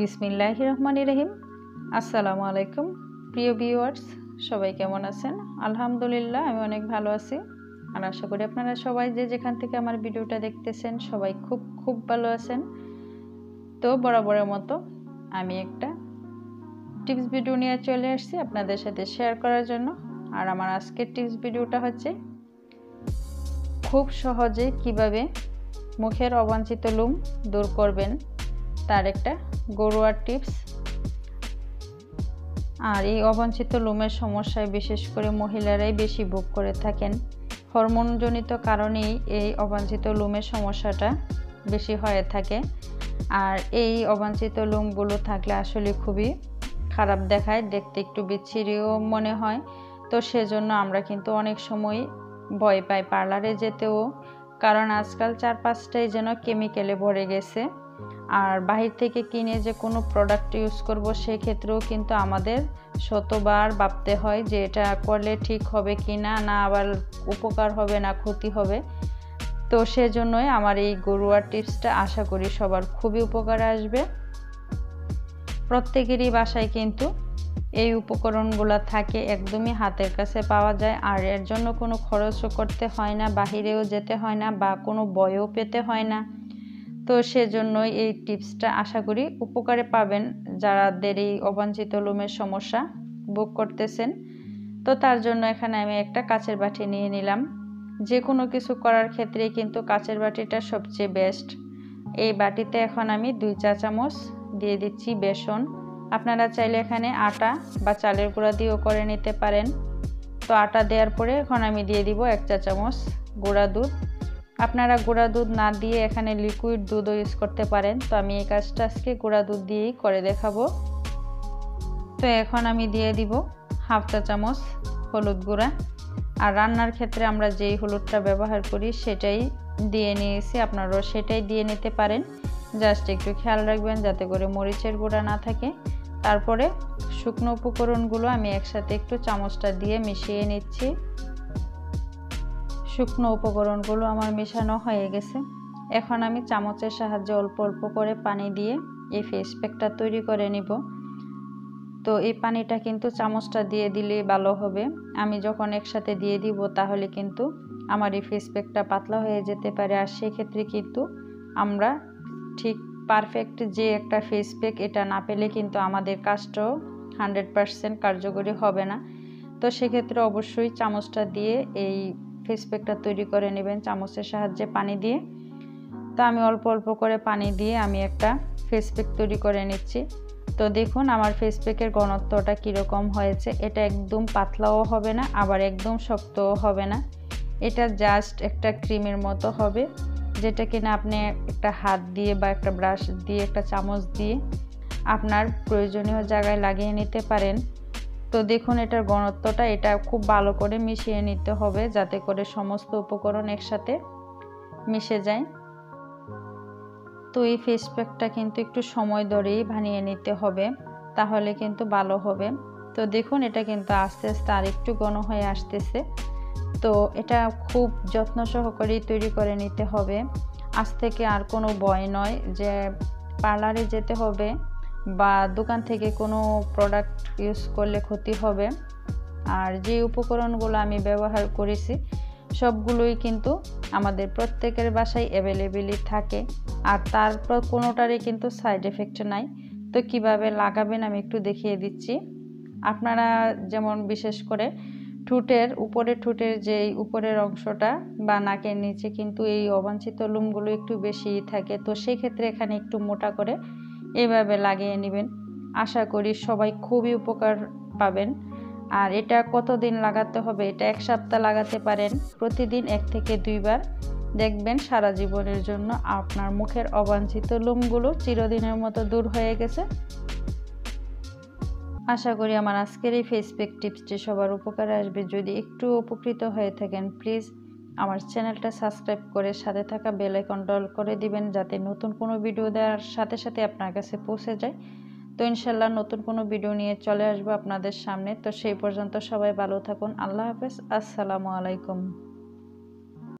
বিসমিল্লাহিররহমানিররহিম। আসসালামু আলাইকুম প্রিয় ভিউয়ার্স, সবাই কেমন আছেন? আলহামদুলিল্লাহ আমি অনেক ভালো আছি। আর আশা করি আপনারা সবাই যে যেখান থেকে আমার ভিডিওটা দেখতেছেন সবাই খুব ভালো আছেন। তো বরাবরের মতো আমি একটা টিপস ভিডিও নিয়ে চলে আসছি আপনাদের সাথে শেয়ার করার জন্য। আর আমার আজকের টিপস ভিডিওটা হচ্ছে খুব সহজে কিভাবে মুখের অবাঞ্ছিত লোম দূর করবেন তার একটা ঘরোয়া টিপস। আর এই অবাঞ্ছিত লোমের সমস্যায় বিশেষ করে মহিলারাই বেশি ভোগ করে থাকেন। হরমোনজনিত কারণেই এই অবাঞ্ছিত লোমের সমস্যাটা বেশি হয়ে থাকে। আর এই অবাঞ্ছিত লোমগুলো থাকলে আসলে খুবই খারাপ দেখায়, দেখতে একটু বিচ্ছিরিও মনে হয়। তো সেজন্য আমরা কিন্তু অনেক সময় ভয় পাই পার্লারে যেতেও, কারণ আজকাল 4-5টাই যেন কেমিক্যালে ভরে গেছে। আর বাহির থেকে কিনে যে কোনো প্রোডাক্ট ইউজ করব সেক্ষেত্রেও কিন্তু আমাদের শতবার ভাবতে হয় যে এটা করলে ঠিক হবে কি না, আবার উপকার হবে না ক্ষতি হবে। তো সেজন্যই আমার এই ঘরোয়া টিপসটা আশা করি সবার খুবই উপকারে আসবে। প্রত্যেকেরই বাসায় কিন্তু এই উপকরণগুলো থাকে, একদমই হাতের কাছে পাওয়া যায়। আর এর জন্য কোনো খরচও করতে হয় না, বাহিরেও যেতে হয় না, বা কোনো বইও পেতে হয় না। তো সেজন্যই এই টিপসটা আশা করি উপকারে পাবেন যাদের এই অবাঞ্ছিত লোমের সমস্যা ভোগ করতেছেন। তো তার জন্য এখানে আমি একটা কাচের বাটি নিয়ে নিলাম। যে কোনো কিছু করার ক্ষেত্রে কিন্তু কাচের বাটিটা সবচেয়ে বেস্ট। এই বাটিতে এখন আমি 2 চা চামচ দিয়ে দিচ্ছি বেসন। আপনারা চাইলে এখানে আটা বা চালের গুঁড়া দিয়েও করে নিতে পারেন। তো আটা দেওয়ার পরে এখন আমি দিয়ে দিব 1 চা চামচ গুঁড়া দুধ। আপনারা গুঁড়া দুধ না দিয়ে এখানে লিকুইড দুধও ইউজ করতে পারেন। তো আমি এই কাজটা আজকে গুঁড়া দুধ দিয়েই করে দেখাবো। তো এখন আমি দিয়ে দিব 1/2 চা চামচ হলুদ গুঁড়া। আর রান্নার ক্ষেত্রে আমরা যেই হলুদটা ব্যবহার করি সেটাই দিয়ে নিয়েছি, আপনারাও সেটাই দিয়ে নিতে পারেন। জাস্ট একটু খেয়াল রাখবেন যাতে করে মরিচের গুঁড়া না থাকে। তারপরে শুকনো উপকরণগুলো আমি একসাথে একটু চামচটা দিয়ে মিশিয়ে নিচ্ছি। শুকনো উপকরণগুলো আমার মেশানো হয়ে গেছে। এখন আমি চামচের সাহায্যে অল্প অল্প করে পানি দিয়ে এই ফেস প্যাকটা তৈরি করে নিব। তো এই পানিটা কিন্তু চামচটা দিয়ে দিলে ভালো হবে। আমি যখন একসাথে দিয়ে দিব তাহলে কিন্তু আমার এই ফেস প্যাকটা পাতলা হয়ে যেতে পারে। আর সেক্ষেত্রে কিন্তু আমরা ঠিক পারফেক্ট যে একটা ফেস প্যাক এটা না পেলে কিন্তু আমাদের কাজটাও 100% কার্যকরী হবে না। তো সেক্ষেত্রে অবশ্যই চামচটা দিয়ে এই ফেস প্যাকটা তৈরি করে নেবেন চামচের সাহায্যে পানি দিয়ে। তো আমি অল্প অল্প করে পানি দিয়ে আমি একটা ফেস প্যাক তৈরি করে নিচ্ছি। তো দেখুন আমার ফেস প্যাকের ঘনত্বটা কীরকম হয়েছে। এটা একদম পাতলাও হবে না, আবার একদম শক্তও হবে না। এটা জাস্ট একটা ক্রিমের মতো হবে, যেটা কিনা আপনি একটা হাত দিয়ে বা একটা ব্রাশ দিয়ে একটা চামচ দিয়ে আপনার প্রয়োজনীয় জায়গায় লাগিয়ে নিতে পারেন। তো দেখুন এটার ঘনত্বটা, এটা খুব ভালো করে মিশিয়ে নিতে হবে যাতে করে সমস্ত উপকরণ একসাথে মিশে যায়। তো এই ফেস প্যাকটা কিন্তু একটু সময় ধরেই বানিয়ে নিতে হবে, তাহলে কিন্তু ভালো হবে। তো দেখুন এটা কিন্তু আস্তে আস্তে আর একটু ঘন হয়ে আসতেছে। তো এটা খুব যত্ন সহকারেই তৈরি করে নিতে হবে। আজ থেকে আর কোনো ভয় নয় যে পার্লারে যেতে হবে বা দোকান থেকে কোনো প্রোডাক্ট ইউজ করলে ক্ষতি হবে। আর যে উপকরণগুলো আমি ব্যবহার করেছি সবগুলোই কিন্তু আমাদের প্রত্যেকের বাসায় অ্যাভেলেবেলই থাকে। আর তারপর কোনোটারই কিন্তু সাইড এফেক্ট নাই। তো কিভাবে লাগাবেন আমি একটু দেখিয়ে দিচ্ছি। আপনারা যেমন বিশেষ করে ঠোঁটের যে উপরের অংশটা বা নাকের নিচে কিন্তু এই অবাঞ্ছিত লোমগুলো একটু বেশি থাকে। তো সেই ক্ষেত্রে এখানে একটু মোটা করে এভাবে লাগিয়ে নেবেন। আশা করি সবাই খুবই উপকার পাবেন। আর এটা কতদিন লাগাতে হবে? এটা 1 সপ্তাহ লাগাতে পারেন, প্রতিদিন 1 থেকে 2 বার। দেখবেন সারা জীবনের জন্য আপনার মুখের অবাঞ্ছিত লোমগুলো চিরদিনের মতো দূর হয়ে গেছে। আশা করি আমার আজকের এই ফেস প্যাক টিপসটি সবার উপকারে আসবে। যদি একটু উপকৃত হয়ে থাকেন প্লিজ আমার চ্যানেলটা সাবস্ক্রাইব করে সাথে থাকা বেল আইকনটা অল করে দিবেন, যাতে নতুন কোনো ভিডিও দেওয়ার সাথে সাথে আপনার কাছে পৌঁছে যায়। তো ইনশাল্লাহ নতুন কোনো ভিডিও নিয়ে চলে আসবো আপনাদের সামনে। তো সেই পর্যন্ত সবাই ভালো থাকুন। আল্লাহ হাফেজ। আসসালামু আলাইকুম।